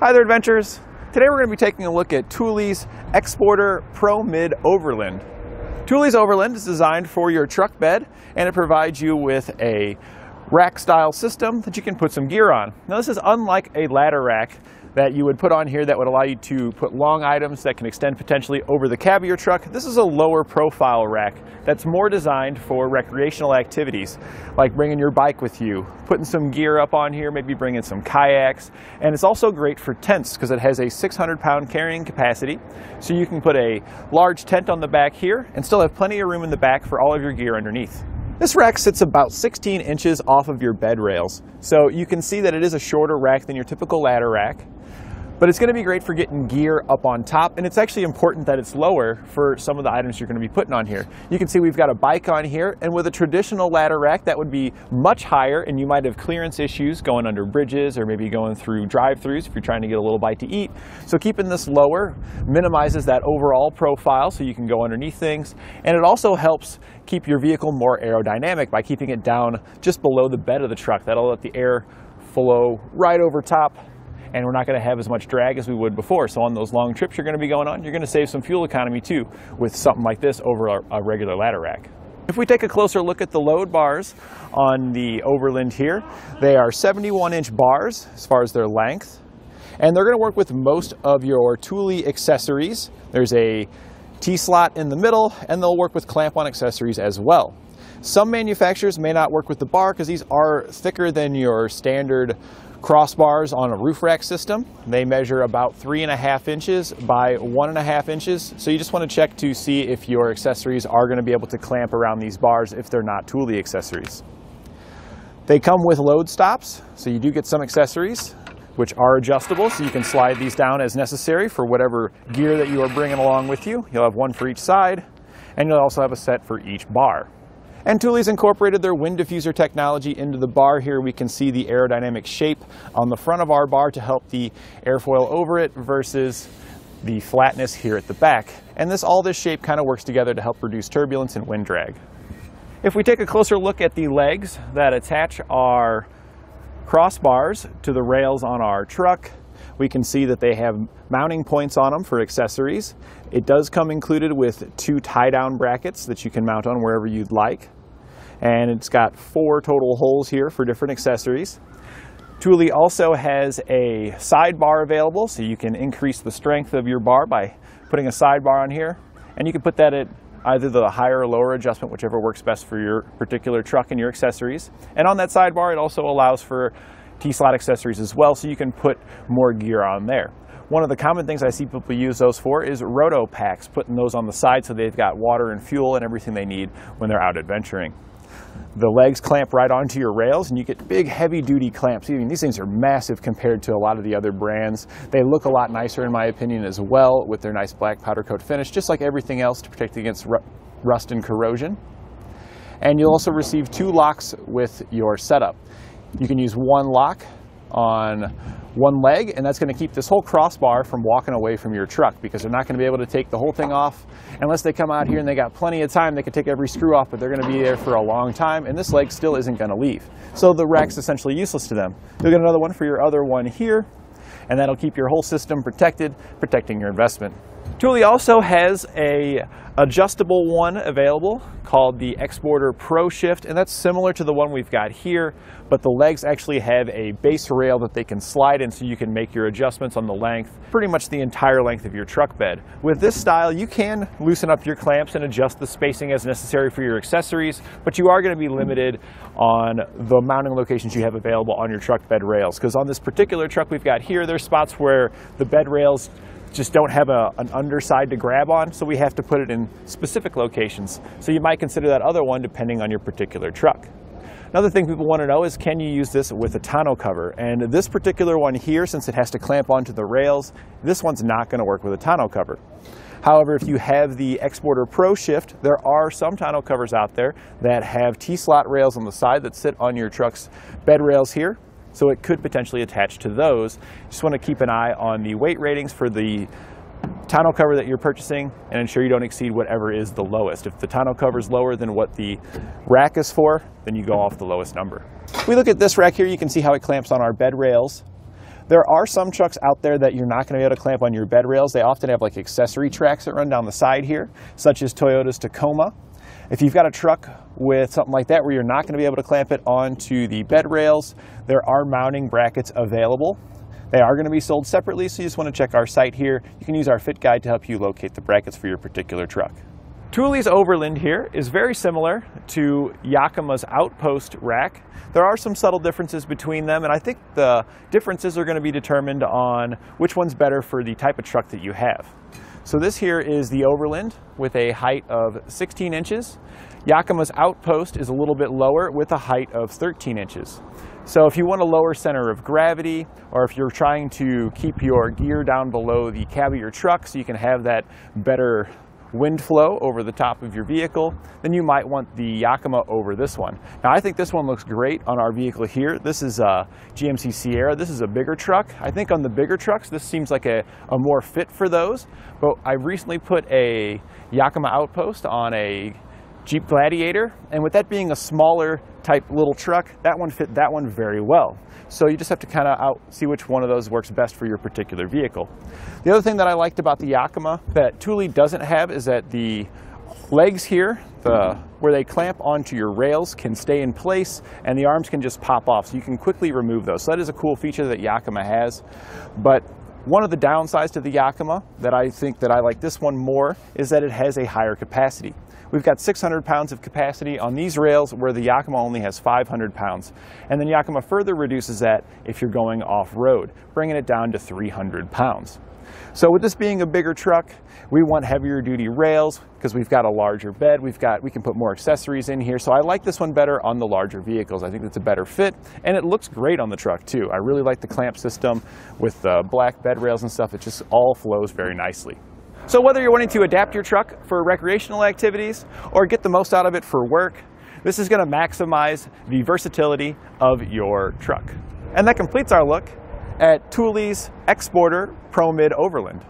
Hi there, adventurers. Today we're going to be taking a look at Thule's Xsporter Pro Mid Overland. Thule's Overland is designed for your truck bed, and it provides you with a rack style system that you can put some gear on. Now this is unlike a ladder rack that you would put on here that would allow you to put long items that can extend potentially over the cab of your truck. This is a lower profile rack that's more designed for recreational activities, like bringing your bike with you, putting some gear up on here, maybe bringing some kayaks. And it's also great for tents because it has a 600-pound carrying capacity, so you can put a large tent on the back here and still have plenty of room in the back for all of your gear underneath. This rack sits about 16 inches off of your bed rails, so you can see that it is a shorter rack than your typical ladder rack. But it's going to be great for getting gear up on top, and it's actually important that it's lower for some of the items you're going to be putting on here. You can see we've got a bike on here, and with a traditional ladder rack that would be much higher, and you might have clearance issues going under bridges or maybe going through drive-thrus if you're trying to get a little bite to eat. So keeping this lower minimizes that overall profile so you can go underneath things, and it also helps keep your vehicle more aerodynamic by keeping it down just below the bed of the truck. That'll let the air flow right over top, and we're not going to have as much drag as we would before. So on those long trips you're going to be going on, you're going to save some fuel economy too with something like this over a regular ladder rack. If we take a closer look at the load bars on the Overland here, they are 71-inch bars as far as their length, and they're going to work with most of your Thule accessories. There's a T-slot in the middle, and they'll work with clamp-on accessories as well. Some manufacturers may not work with the bar because these are thicker than your standard crossbars on a roof rack system. They measure about 3.5 inches by 1.5 inches. So you just want to check to see if your accessories are going to be able to clamp around these bars if they're not Thule accessories. They come with load stops, so you do get some accessories which are adjustable, so you can slide these down as necessary for whatever gear that you are bringing along with you. You'll have one for each side, and you'll also have a set for each bar. And Thule's incorporated their wind diffuser technology into the bar. Here we can see the aerodynamic shape on the front of our bar to help the airfoil over it versus the flatness here at the back. And all this shape kind of works together to help reduce turbulence and wind drag. If we take a closer look at the legs that attach our crossbars to the rails on our truck, we can see that they have mounting points on them for accessories. It does come included with 2 tie-down brackets that you can mount on wherever you'd like. And it's got 4 total holes here for different accessories. Thule also has a sidebar available, so you can increase the strength of your bar by putting a sidebar on here. And you can put that at either the higher or lower adjustment, whichever works best for your particular truck and your accessories. And on that sidebar, it also allows for T-slot accessories as well, so you can put more gear on there. One of the common things I see people use those for is roto packs, putting those on the side so they've got water and fuel and everything they need when they're out adventuring. The legs clamp right onto your rails, and you get big heavy-duty clamps. I mean, these things are massive compared to a lot of the other brands. They look a lot nicer in my opinion as well with their nice black powder coat finish, just like everything else to protect against rust and corrosion. And you'll also receive 2 locks with your setup. You can use one lock on one leg, and that's going to keep this whole crossbar from walking away from your truck, because they're not going to be able to take the whole thing off unless they come out here and they got plenty of time. They could take every screw off, but they're going to be there for a long time, and this leg still isn't going to leave. So the rack's essentially useless to them. You'll get another one for your other one here, and that'll keep your whole system protected, protecting your investment. Thule also has a adjustable one available called the Xsporter Pro Shift, and that's similar to the one we've got here, but the legs actually have a base rail that they can slide in, so you can make your adjustments on the length, pretty much the entire length of your truck bed. With this style, you can loosen up your clamps and adjust the spacing as necessary for your accessories, but you are going to be limited on the mounting locations you have available on your truck bed rails, because on this particular truck we've got here, there's spots where the bed rails just don't have an underside to grab on, so we have to put it in specific locations. So you might consider that other one depending on your particular truck. Another thing people want to know is, can you use this with a tonneau cover? And this particular one here, since it has to clamp onto the rails, this one's not going to work with a tonneau cover. However, if you have the Xsporter Pro Shift, there are some tonneau covers out there that have T-slot rails on the side that sit on your truck's bed rails here. So it could potentially attach to those. Just want to keep an eye on the weight ratings for the tonneau cover that you're purchasing and ensure you don't exceed whatever is the lowest. If the tonneau cover is lower than what the rack is for, then you go off the lowest number. If we look at this rack here, you can see how it clamps on our bed rails. There are some trucks out there that you're not going to be able to clamp on your bed rails. They often have like accessory tracks that run down the side here, such as Toyota's Tacoma. If you've got a truck with something like that where you're not going to be able to clamp it onto the bed rails, there are mounting brackets available. They are going to be sold separately, so you just want to check our site here. You can use our fit guide to help you locate the brackets for your particular truck. Thule's Overland here is very similar to Yakima's Outpost rack. There are some subtle differences between them, and I think the differences are going to be determined on which one's better for the type of truck that you have. So this here is the Overland with a height of 16 inches. Yakima's Outpost is a little bit lower with a height of 13 inches. So if you want a lower center of gravity, or if you're trying to keep your gear down below the cab of your truck so you can have that better wind flow over the top of your vehicle, then you might want the Yakima over this one. Now I think this one looks great on our vehicle here. This is a GMC Sierra. This is a bigger truck. I think on the bigger trucks this seems like a more fit for those, but I recently put a Yakima Outpost on a Jeep Gladiator, and with that being a smaller type little truck, that one fit that one very well. So you just have to kind of see which one of those works best for your particular vehicle. The other thing that I liked about the Yakima that Thule doesn't have is that the legs here, where they clamp onto your rails, can stay in place and the arms can just pop off, so you can quickly remove those. So that is a cool feature that Yakima has. But one of the downsides to the Yakima that I think that I like this one more is that it has a higher capacity. We've got 600 pounds of capacity on these rails where the Yakima only has 500 pounds. And then Yakima further reduces that if you're going off-road, bringing it down to 300 pounds. So with this being a bigger truck, we want heavier duty rails because we've got a larger bed, we can put more accessories in here. So I like this one better on the larger vehicles. I think it's a better fit and it looks great on the truck too. I really like the clamp system with the black bed rails and stuff. It just all flows very nicely. So whether you're wanting to adapt your truck for recreational activities or get the most out of it for work, this is going to maximize the versatility of your truck. And that completes our look at Thule's Xsporter Pro Mid Overland.